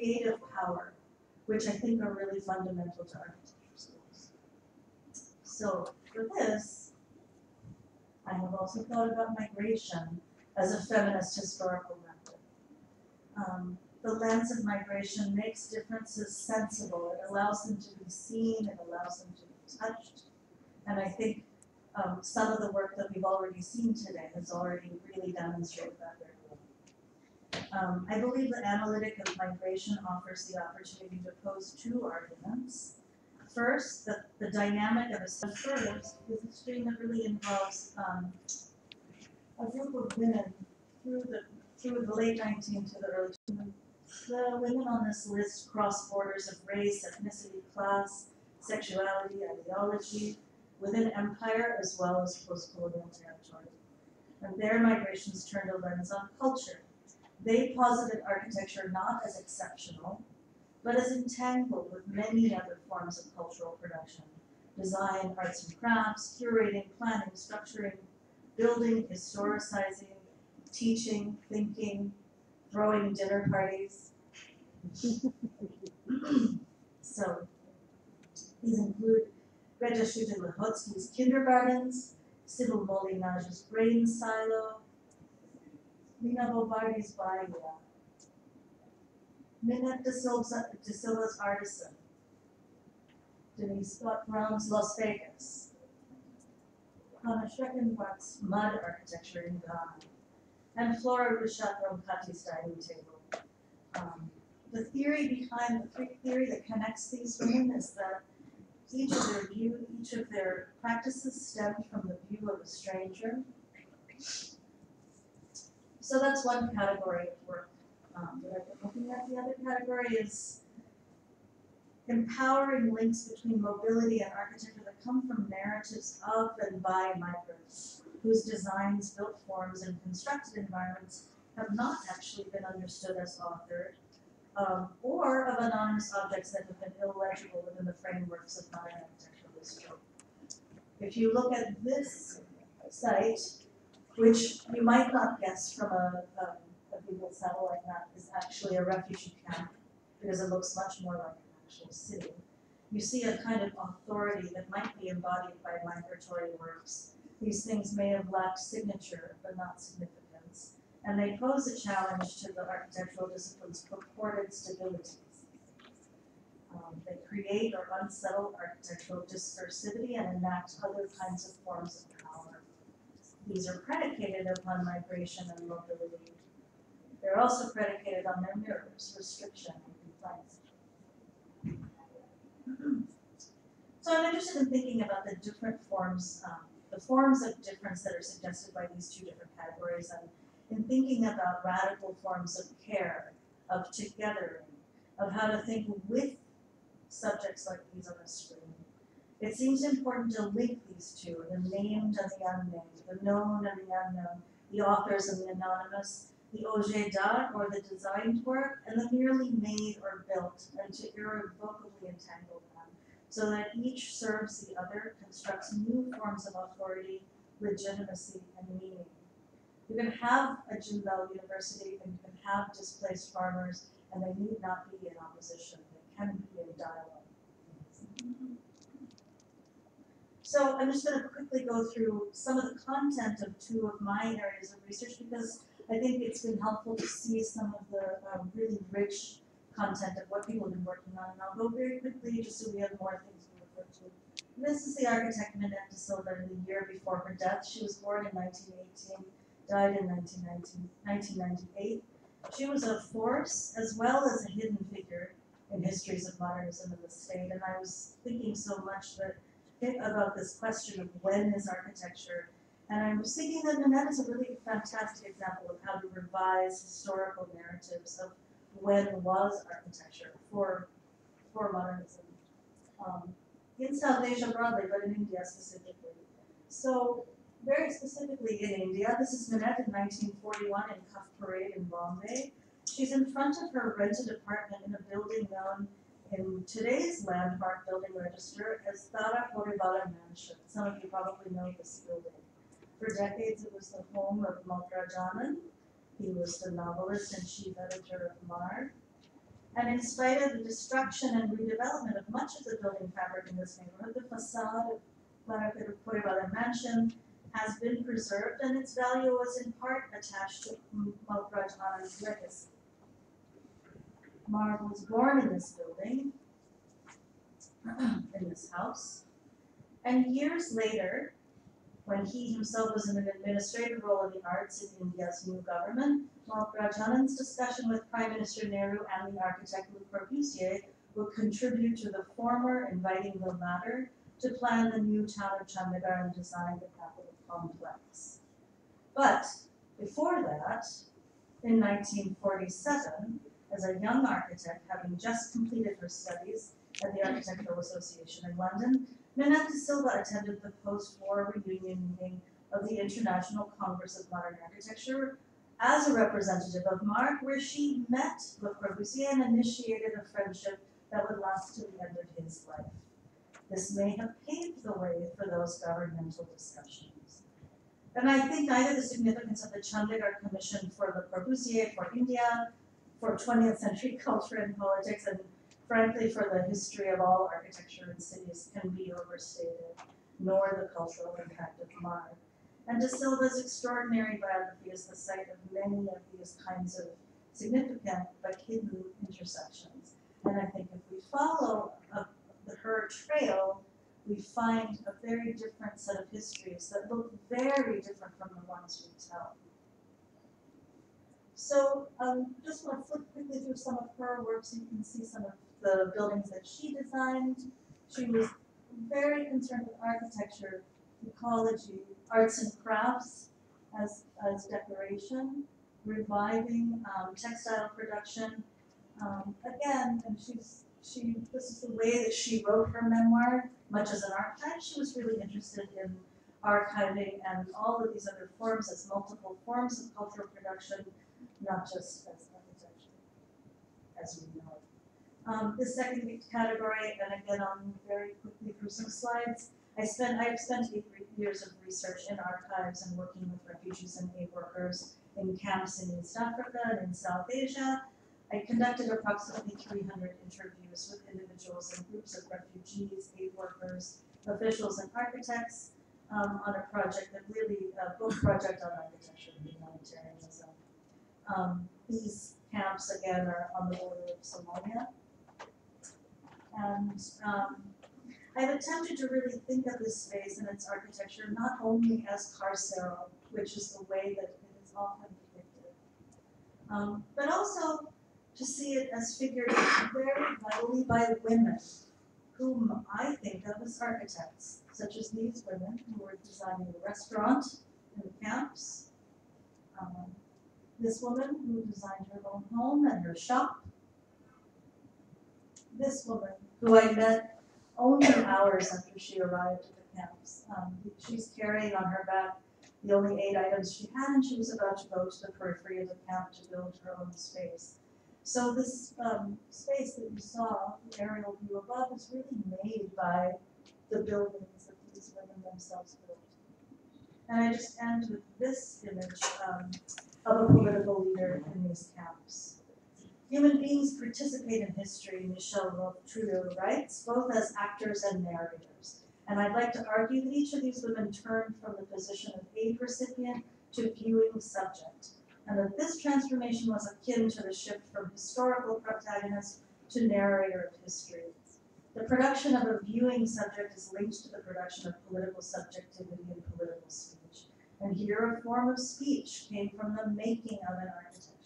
creative power, which I think are really fundamental to architecture schools. So for this, I have also thought about migration as a feminist historical method. The lens of migration makes differences sensible. It allows them to be seen, it allows them to be touched. And I think some of the work that we've already seen today has already really demonstrated that very well. I believe the analytic of migration offers the opportunity to pose two arguments. First, that the dynamic of a first is a stream that really involves a group of women through the late 19th to the early 20th. The women on this list cross borders of race, ethnicity, class, sexuality, ideology, within empire as well as post-colonial territory. And their migrations turned a lens on culture. They posited architecture not as exceptional, but as entangled with many other forms of cultural production: design, arts and crafts, curating, planning, structuring, building, historicizing, teaching, thinking, throwing dinner parties. So these include Greta Schulte-Lehotsky's kindergartens, Sybil Molinage's grain silo, Lina Bobardi's Bahia, Minette de Silva's artisan, Denise Scott Brown's Las Vegas, Hannah Schreckenbach's mud architecture in Ghana, and Flora Rushat-Roncati's dining table. The theory that connects these women is that each of their practices stemmed from the view of a stranger. So that's one category of work that I've been looking at. The other category is empowering links between mobility and architecture that come from narratives of and by migrants, whose designs, built forms, and constructed environments have not actually been understood as authored, or of anonymous objects that have been illegible within the frameworks of modern architectural history. If you look at this site, which you might not guess from a Google satellite map is actually a refugee camp, because it looks much more like an actual city, you see a kind of authority that might be embodied by migratory works. These things may have lacked signature, but not significance, and they pose a challenge to the architectural discipline's purported stabilities. They create or unsettle architectural discursivity and enact other kinds of forms of power. These are predicated upon migration and mobility. They're also predicated on their mirrors, restriction and compliance. So I'm interested in thinking about the different forms, the forms of difference that are suggested by these two different categories, and in thinking about radical forms of care, of togethering, of how to think with subjects like these on a screen. It seems important to link these two, the named and the unnamed, the known and the unknown, the authors and the anonymous, the objet d'art or the designed work, and the merely made or built, and to irrevocably entangle them, so that each serves the other, constructs new forms of authority, legitimacy, and meaning. You can have a Jinbel University and you can have displaced farmers, and they need not be in opposition. They can be in dialogue. So I'm just going to quickly go through some of the content of two of my areas of research, because I think it's been helpful to see some of the really rich content of what people have been working on. And I'll go very quickly just so we have more things to refer to. This is the architect Minette de Silva in the year before her death. She was born in 1918, died in 1998. She was a force as well as a hidden figure in histories of modernism in the state. And I was thinking so much about this question of when is architecture. And I was thinking that Minette is a really fantastic example of how to revise historical narratives of when was architecture for modernism. In South Asia broadly, but in India specifically. So very specifically in India, this is Minette in 1941 in Cuff Parade in Bombay. She's in front of her rented apartment in a building known in today's landmark building register as Tara Poribala Mansion. Some of you probably know this building. For decades, it was the home of Maltra Janan. He was the novelist and chief editor of Mar. And in spite of the destruction and redevelopment of much of the building fabric in this neighborhood, the facade of Clara Purivala Mansion has been preserved, and its value was in part attached to Malkraj Anand's legacy. Marv was born in this building, in this house, and years later, when he himself was in an administrative role in the arts in India's new government, Malkraj Anand's discussion with Prime Minister Nehru and the architect Le Corbusier would contribute to the former, inviting the latter to plan the new town of Chandigarh and design the capital complex. But before that, in 1947, as a young architect, having just completed her studies at the Architectural Association in London, Minette de Silva attended the post-war reunion meeting of the International Congress of Modern Architecture as a representative of MARC, where she met Le Corbusier and initiated a friendship that would last to the end of his life. This may have paved the way for those governmental discussions. And I think neither the significance of the Chandigarh Commission for Le Corbusier, for India, for 20th century culture and politics, and frankly for the history of all architecture in cities can be overstated, nor the cultural impact of MARC. And de Silva's extraordinary biography is the site of many of these kinds of significant but hidden intersections. And I think if we follow her trail, we find a very different set of histories that look very different from the ones we tell. So just want to flip quickly through some of her work so you can see some of the buildings that she designed. She was very concerned with architecture, ecology, arts and crafts as decoration, reviving textile production. Again, and this is the way that she wrote her memoir, much as an architect. She was really interested in archiving and all of these other forms as multiple forms of cultural production, not just as architecture, as we know it. The second category, and again, I'll move very quickly through some slides. I've spent 8 years of research in archives and working with refugees and aid workers in camps in East Africa and in South Asia. I conducted approximately 300 interviews with individuals and groups of refugees, aid workers, officials, and architects on a project that really, a book project on architecture and humanitarianism. These camps, again, are on the border of Somalia. And I've attempted to really think of this space and its architecture not only as carceral, which is the way that it is often depicted, but also to see it as figured very vitally by women, whom I think of as architects, such as these women who were designing the restaurant in the camps, this woman who designed her own home and her shop, this woman who I met only hours after she arrived at the camps. She's carrying on her back the only 8 items she had, and she was about to go to the periphery of the camp to build her own space. So this space that you saw, the aerial view above, is really made by the buildings that these women themselves built. And I just end with this image of a political leader in these camps. Human beings participate in history, Michel Trulio writes, both as actors and narrators. And I'd like to argue that each of these women turned from the position of aid recipient to viewing subject, and that this transformation was akin to the shift from historical protagonist to narrator of history. The production of a viewing subject is linked to the production of political subjectivity and political speech. And here a form of speech came from the making of an architecture.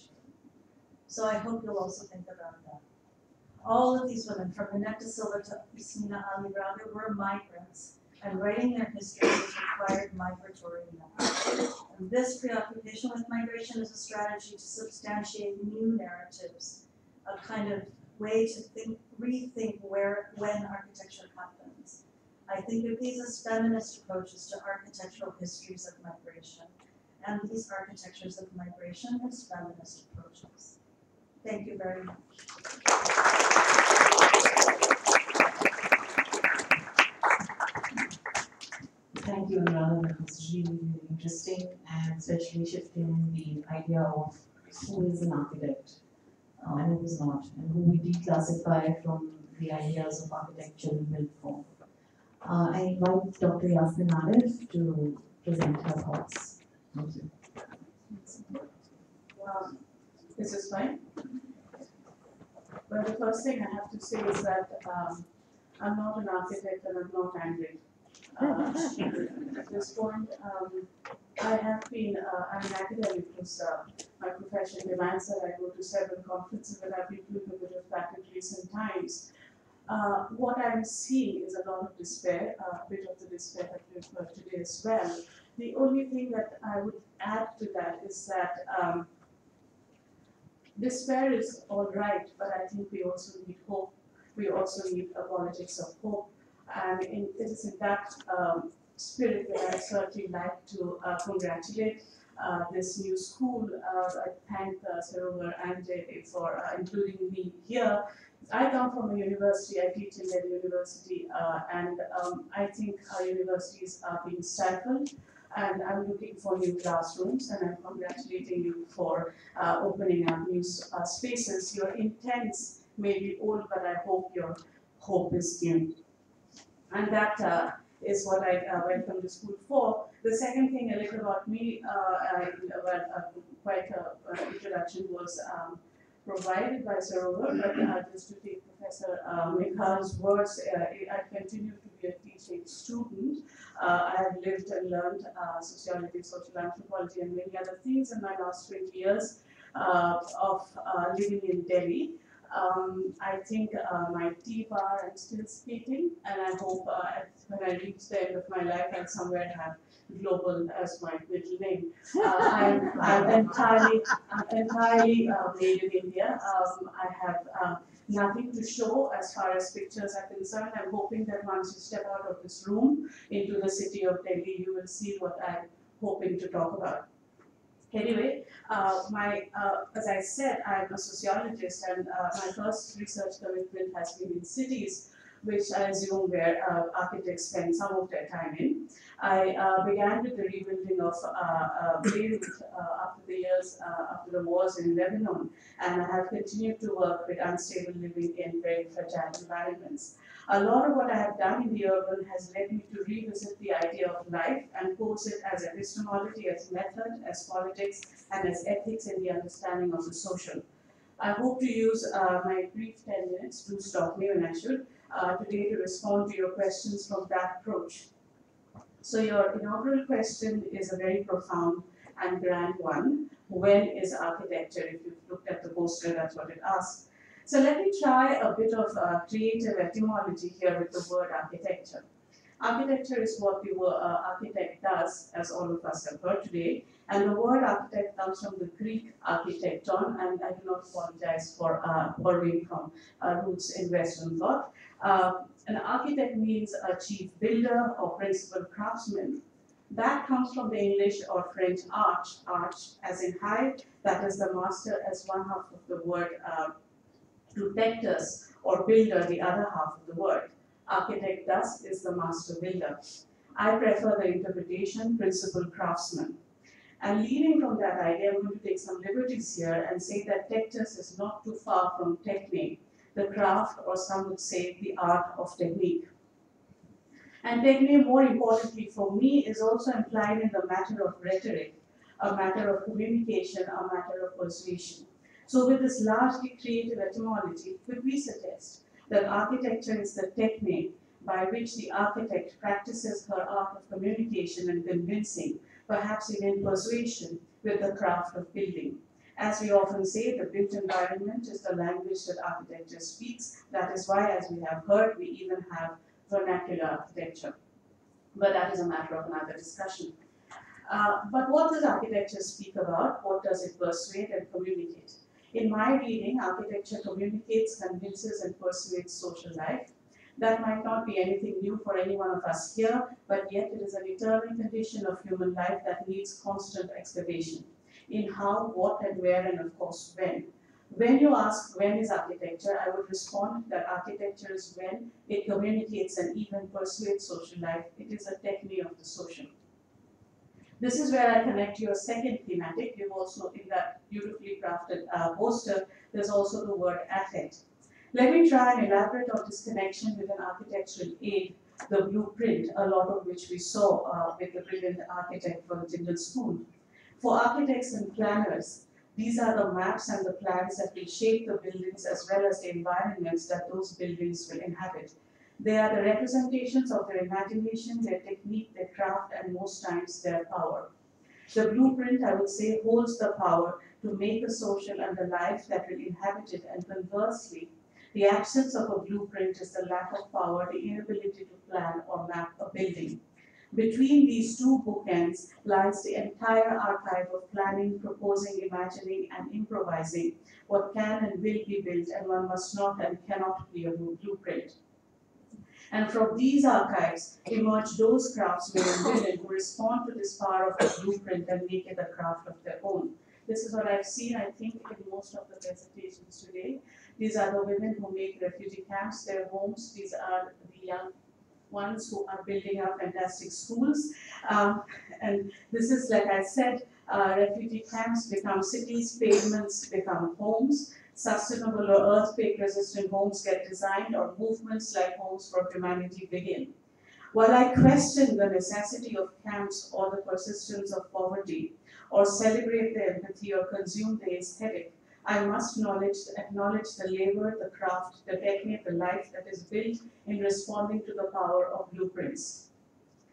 So I hope you'll also think about that. All of these women, from Minette de Silva to Ismina Ali Braga, were migrants, and writing their histories required migratory knowledge. And this preoccupation with migration is a strategy to substantiate new narratives, a kind of way to rethink when architecture happens. I think of these as feminist approaches to architectural histories of migration, and these architectures of migration as feminist approaches. Thank you very much. Thank you, Anuradha. That was really, really interesting, and especially shifting the idea of who is an architect and who is not, and who we declassify from the ideas of architecture in built form. I invite Dr. Yasmin Arif to present her thoughts. Thank you. This is fine. Well, the first thing I have to say is that I'm not an architect and I'm not angry. At this point, I have been, I'm an academic because my profession demands that I go to several conferences that I've been doing a bit of that in recent times. What I'm seeing is a lot of despair, a bit of the despair that we've heard today as well. The only thing that I would add to that is that despair is all right, but I think we also need hope. We also need a politics of hope. And it is in that spirit that I certainly like to congratulate this new school. I thank Sarovar and JSAA for including me here. I come from a university, I teach in the university, and I think our universities are being stifled. And I'm looking for new classrooms, and I'm congratulating you for opening up new spaces. Your intents may be old, but I hope your hope is new. And that is what I welcome the school for. The second thing, a little about me, quite an introduction was provided by Sarovar, but just to take Professor Mikhal's words, I continue to be a teaching student. I have lived and learned sociology, social anthropology, and many other things in my last 20 years of living in Delhi. I think my T bar, I'm still speaking, and I hope when I reach the end of my life, I'll somewhere have global as my middle name. I'm entirely made in India. I have nothing to show as far as pictures are concerned. I'm hoping that once you step out of this room into the city of Delhi, you will see what I'm hoping to talk about. Anyway, as I said, I'm a sociologist, and my first research commitment has been in cities, which I assume where architects spend some of their time in. I began with the rebuilding of Beirut after the years, after the wars in Lebanon, and I have continued to work with unstable living in very fragile environments. A lot of what I have done in the urban has led me to revisit the idea of life and pose it as epistemology, as method, as politics, and as ethics in the understanding of the social. I hope to use my brief 10 minutes, do stop me when I should, today to respond to your questions from that approach. So your inaugural question is a very profound and grand one. When is architecture? If you've looked at the poster, that's what it asks. So let me try a bit of creative etymology here with the word architecture. Architecture is what the architect does, as all of us have heard today, and the word architect comes from the Greek architekton, and I do not apologize for borrowing from roots in Western thought. An architect means a chief builder or principal craftsman. That comes from the English or French arch as in high, that is the master as one half of the word, protectors or builder, the other half of the word. Architect thus is the master builder. I prefer the interpretation principal craftsman. And leading from that idea, I'm going to take some liberties here and say that tectus is not too far from techne, the craft, or some would say the art of technique. And techne, more importantly for me, is also implied in the matter of rhetoric, a matter of communication, a matter of persuasion. So with this largely creative etymology, could we suggest that architecture is the technique by which the architect practices her art of communication and convincing, perhaps even persuasion, with the craft of building? As we often say, the built environment is the language that architecture speaks. That is why, as we have heard, we even have vernacular architecture. But that is a matter of another discussion. But what does architecture speak about? What does it persuade and communicate? In my reading, architecture communicates, convinces, and persuades social life. That might not be anything new for any one of us here, but yet it is an eternal condition of human life that needs constant excavation in how, what, and where, and of course when. When you ask when is architecture, I would respond that architecture is when it communicates and even persuades social life. It is a technique of the social. This is where I connect your second thematic. You've also, in that beautifully crafted poster, there's also the word affect. Let me try and elaborate on this connection with an architectural aid, the blueprint, a lot of which we saw with the brilliant architect for the Tyndall School. For architects and planners, these are the maps and the plans that will shape the buildings as well as the environments that those buildings will inhabit. They are the representations of their imagination, their technique, their craft, and most times their power. The blueprint, I would say, holds the power to make a social and the life that will inhabit it, and conversely, the absence of a blueprint is the lack of power, the inability to plan or map a building. Between these two bookends lies the entire archive of planning, proposing, imagining, and improvising what can and will be built, and one must not and cannot be a blueprint. And from these archives emerge those craftsmen and women who respond to this power of the blueprint and make it a craft of their own. This is what I've seen, I think, in most of the presentations today. These are the women who make refugee camps their homes. These are the young ones who are building up fantastic schools. And this is, like I said, refugee camps become cities, pavements become homes. Sustainable or earthquake-resistant homes get designed, or movements like Homes for Humanity begin. While I question the necessity of camps or the persistence of poverty, or celebrate the empathy or consume the aesthetic, I must acknowledge the labor, the craft, the technique, the life that is built in responding to the power of blueprints.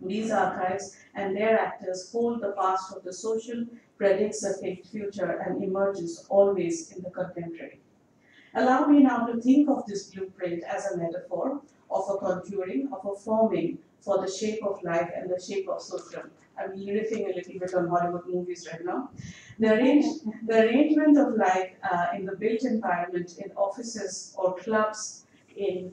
These archives and their actors hold the past of the social, predicts a future, and emerges always in the contemporary. Allow me now to think of this blueprint as a metaphor of a contouring, of a forming for the shape of life and the shape of social. I'm riffing a little bit on Hollywood movies right now. The arrangement of life in the built environment, in offices or clubs, in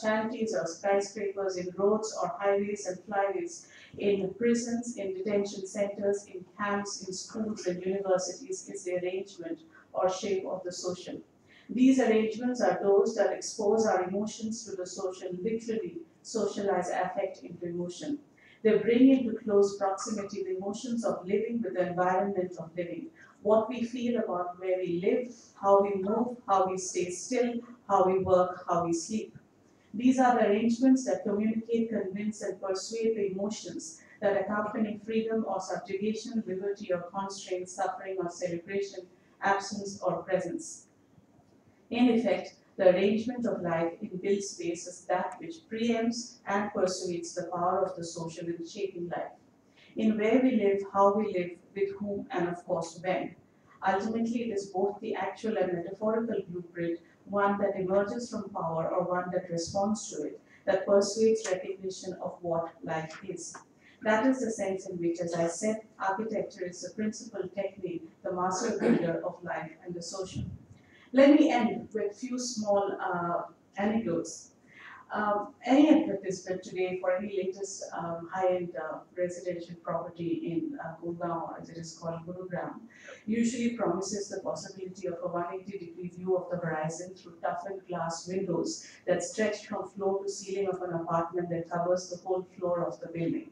shanties or skyscrapers, in roads or highways and flyways, in prisons, in detention centers, in camps, in schools and universities is the arrangement or shape of the social. These arrangements are those that expose our emotions to the social, literally socialize affect into emotion. They bring into close proximity the emotions of living with the environment of living, what we feel about where we live, how we move, how we stay still, how we work, how we sleep. These are the arrangements that communicate, convince, and persuade the emotions that accompany freedom or subjugation, liberty or constraint, suffering or celebration, absence or presence. In effect, the arrangement of life in built space is that which preempts and persuades the power of the social in shaping life. In where we live, how we live, with whom, and of course when. Ultimately, it is both the actual and metaphorical blueprint, one that emerges from power or one that responds to it, that persuades recognition of what life is. That is the sense in which, as I said, architecture is the principal technique, the master builder of life and the social. Let me end with few small anecdotes. Any advertisement today for any latest high-end residential property in Gurgaon, or as it is called Gurugram, usually promises the possibility of a 180-degree view of the horizon through toughened glass windows that stretch from floor to ceiling of an apartment that covers the whole floor of the building.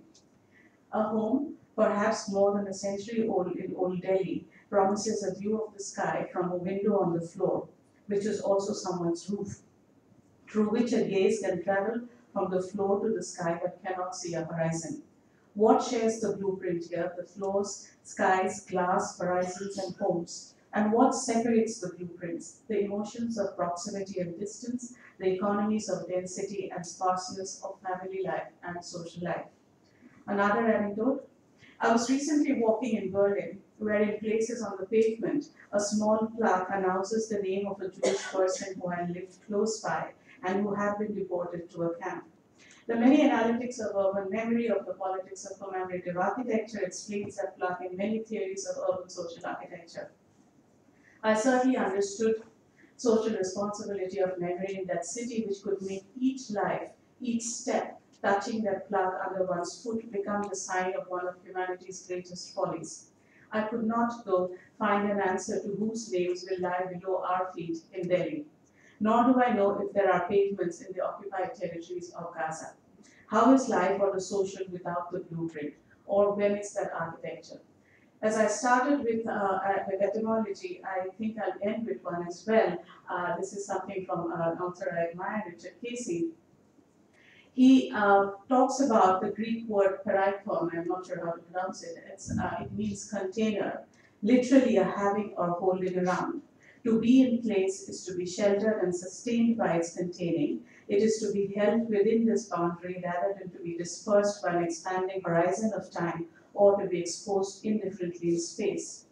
A home, perhaps more than a century old in Old Delhi, promises a view of the sky from a window on the floor, which is also someone's roof, through which a gaze can travel from the floor to the sky but cannot see a horizon. What shares the blueprint here? The floors, skies, glass, horizons, and homes. And what separates the blueprints? The emotions of proximity and distance, the economies of density and sparseness of family life and social life. Another anecdote. I was recently walking in Berlin, where in places on the pavement, a small plaque announces the name of a Jewish person who had lived close by and who had been deported to a camp. The many analytics of urban memory, of the politics of commemorative architecture, explains that plaque in many theories of urban social architecture. I certainly understood social responsibility of memory in that city, which could make each life, each step, touching that plaque under one's foot become the sign of one of humanity's greatest follies. I could not, though, find an answer to whose names will lie below our feet in Delhi. Nor do I know if there are pavements in the occupied territories of Gaza. How is life or the social without the blueprint? or when is that architecture? As I started with etymology, I think I'll end with one as well. This is something from an author I admire, Richard Casey. He talks about the Greek word paraikon. I'm not sure how to pronounce it. It means container, literally a having or holding around. To be in place is to be sheltered and sustained by its containing. It is to be held within this boundary rather than to be dispersed by an expanding horizon of time or to be exposed indifferently in space.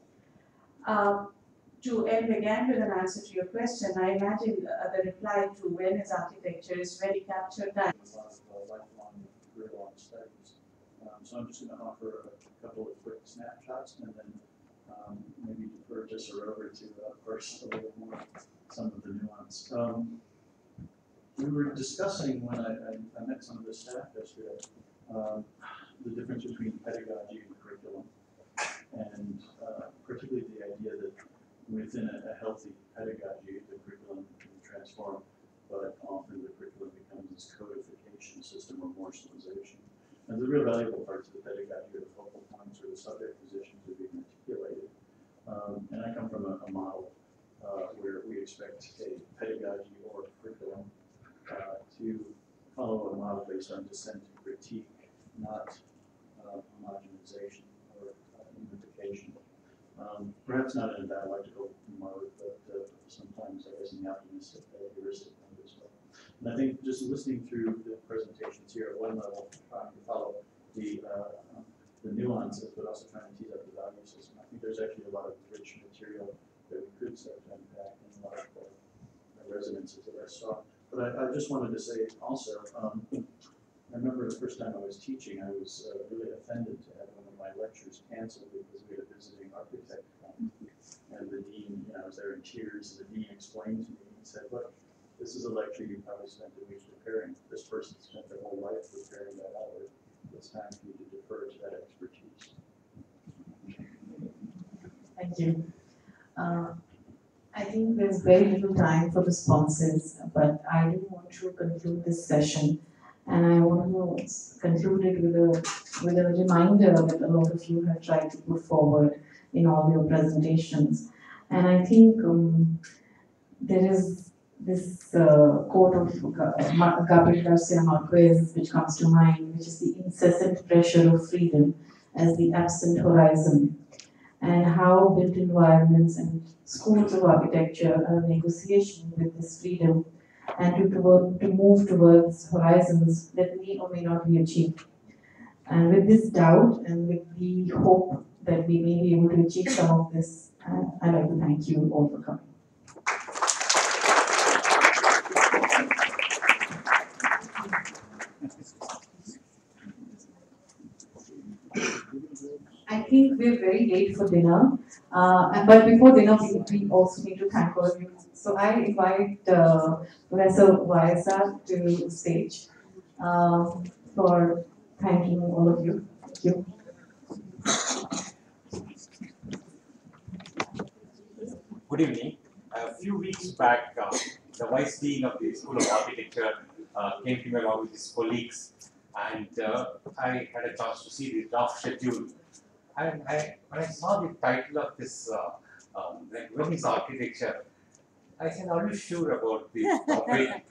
To end again with an answer to your question, I imagine the reply to when is architecture is very captured time. A lot of lifelong, real-long studies. So I'm just going to offer a couple of quick snapshots and then maybe defer JSAA over to parse a little more some of the nuance. We were discussing when I met some of the staff yesterday the difference between pedagogy and curriculum, and particularly the idea that within a healthy pedagogy, the curriculum can transform, but often the curriculum becomes this codification system or moralization. And the real valuable parts of the pedagogy are the focal points or the subject positions are being articulated. And I come from a model where we expect a pedagogy or a curriculum to follow a model based on dissent and critique, not homogenization or unification. Perhaps not in a dialectical mode, but sometimes I guess in the optimistic, heuristic mode as well. And I think just listening through the presentations here at one level, trying to follow the nuances, but also trying to tease out the value system. I think there's actually a lot of rich material that we could start to unpack and a lot of resonances that I saw. But I just wanted to say also, I remember the first time I was teaching, I was really offended to have one of my lectures canceled because we had a visiting architect come. And the dean, I was there in tears, and the dean explained to me, he said, look, this is a lecture you probably spent a week preparing. This person spent their whole life preparing that hour. It's time for you to defer to that expertise. Thank you. I think there's very little time for responses, but I do want to conclude this session, and I want to conclude it with a reminder that a lot of you have tried to put forward in all your presentations. And I think there is this quote of Gabriel Garcia Marquez which comes to mind, which is the incessant pressure of freedom as the absent horizon, and how built environments and schools of architecture are a negotiation with this freedom and to move towards horizons that may or may not be achieved. And with this doubt and with the hope that we may be able to achieve some of this, I'd like to thank you all for coming. I think we're very late for dinner, but before dinner we also need to thank all of you. So I invite Professor Vaisa to the stage for thanking all of you. Thank you. Good evening. A few weeks back, the Vice Dean of the School of Architecture came to me along with his colleagues, and I had a chance to see the draft schedule. And when I saw the title of this, like when is architecture, I said, are you sure about this topic?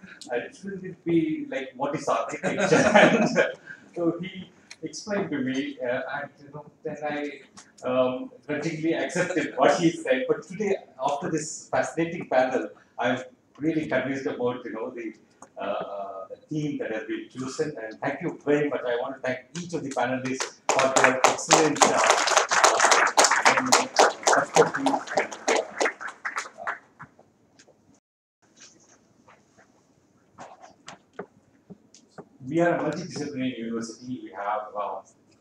Shouldn't it be like what is architecture? And so he explained to me, and then I grudgingly accepted what he said. But today, after this fascinating panel, I'm really convinced about the theme that has been chosen. And thank you very much. I want to thank each of the panelists for their excellent perspectives. We are a multidisciplinary university. We have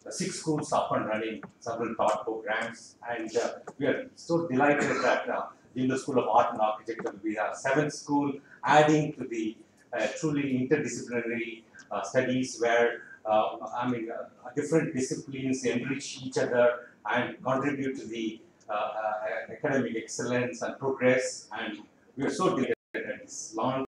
6 schools up and running, several taught programs, and we are so delighted that in the School of Art and Architecture we have 7th school, adding to the truly interdisciplinary studies where different disciplines enrich each other and contribute to the academic excellence and progress. And we are so delighted at this launch.